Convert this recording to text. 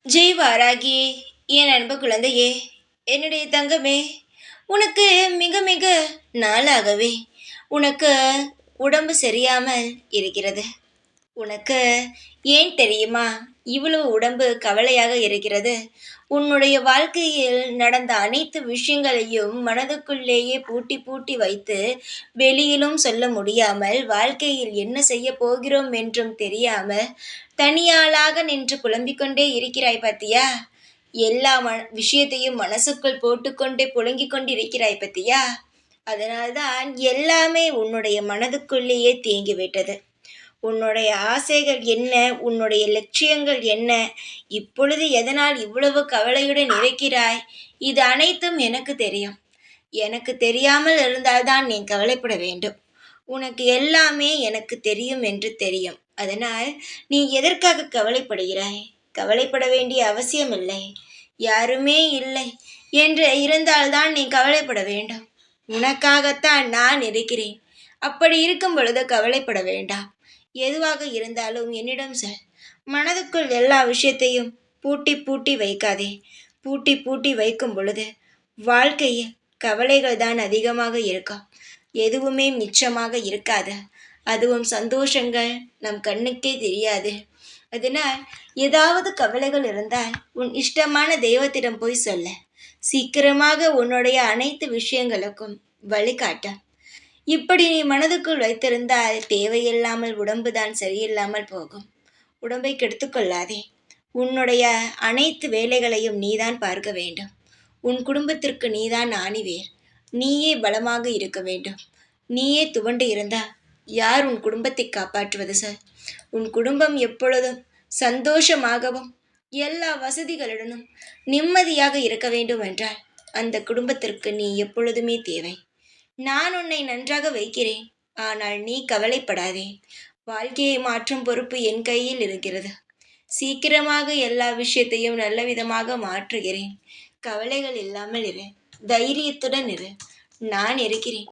ஜெய் வாராகி, என் அன்பு குழந்தையே, என்னுடைய தங்கமே, உனக்கு மிக மிக நாளாகவே உனக்கு உடம்பு சரியாமல் இருக்கிறது. உனக்கு ஏன் தெரியுமா இவ்வளவு உடம்பு கவலையாக இருக்கிறது? உன்னுடைய வாழ்க்கையில் நடந்த அனைத்து விஷயங்களையும் மனதுக்குள்ளேயே பூட்டி பூட்டி வைத்து வெளியிலும் சொல்ல முடியாமல், வாழ்க்கையில் என்ன செய்ய போகிறோம் என்றும் தெரியாமல் தனியாளாக நின்று புலம்பிக் கொண்டே இருக்கிறாய் பாத்தியா? எல்லா விஷயத்தையும் மனசுக்குள் போட்டுக்கொண்டே புழங்கிக் கொண்டிருக்கிறாய் பத்தியா? அதனால்தான் எல்லாமே உன்னுடைய மனதுக்குள்ளேயே தேங்கிவிட்டது. உன்னுடைய ஆசைகள் என்ன? உன்னுடைய லட்சியங்கள் என்ன? இப்பொழுது எதனால் இவ்வளவு கவலையுடன் இருக்கிறாய்? இது அனைத்தும் எனக்கு தெரியும். எனக்கு தெரியாமல் இருந்தால்தான் நீ கவலைப்பட வேண்டும். உனக்கு எல்லாமே எனக்கு தெரியும் என்று தெரியும். அதனால் நீ எதற்காக கவலைப்படுகிறாய்? கவலைப்பட வேண்டிய அவசியமில்லை. யாருமே இல்லை என்று இருந்தால்தான் நீ கவலைப்பட வேண்டும். உனக்காகத்தான் நான் இருக்கிறேன். அப்படி இருக்கும் பொழுது கவலைப்பட வேண்டாம். எதுவாக இருந்தாலும் என்னிடம் சொல். மனதுக்குள் எல்லா விஷயத்தையும் பூட்டி பூட்டி வைக்காதே. பூட்டி பூட்டி வைக்கும் பொழுது வாழ்க்கையில் கவலைகள் தான் அதிகமாக இருக்கும். எதுவுமே மிச்சமாக இருக்காது. அதுவும் சந்தோஷங்கள் நம் கண்ணுக்கே தெரியாது. அதனால் ஏதாவது கவலைகள் இருந்தால் உன் இஷ்டமான தெய்வத்திடம் போய் சொல்ல. சீக்கிரமாக உன்னுடைய அனைத்து விஷயங்களுக்கும் வழிகாட்ட. இப்படி நீ மனதுக்குள் வைத்திருந்தால் தேவையில்லாமல் உடம்புதான் சரியில்லாமல் போகும். உடம்பை கெடுத்துக்கொள்ளாதே. உன்னுடைய அனைத்து வேலைகளையும் நீதான் பார்க்க வேண்டும். உன் குடும்பத்திற்கு நீதான் ஆணிவேர். நீயே பலமாக இருக்க வேண்டும். நீயே துவண்டு இருந்தால் யார் உன் குடும்பத்தை காப்பாற்றுவது சார்? உன் குடும்பம் எப்பொழுதும் சந்தோஷமாகவும் எல்லா வசதிகளுடனும் நிம்மதியாக இருக்க வேண்டும் என்றால் அந்த குடும்பத்திற்கு நீ எப்பொழுதுமே தேவை. நான் உன்னை நன்றாக வைக்கிறேன். ஆனால் நீ கவலைப்படாதே. வாழ்க்கையை மாற்றும் பொறுப்பு என் கையில் இருக்கிறது. சீக்கிரமாக எல்லா விஷயத்தையும் நல்ல விதமாக மாற்றுகிறேன். கவலைகள் இல்லாமல் இரு. தைரியத்துடன் இரு. நான் இருக்கிறேன்.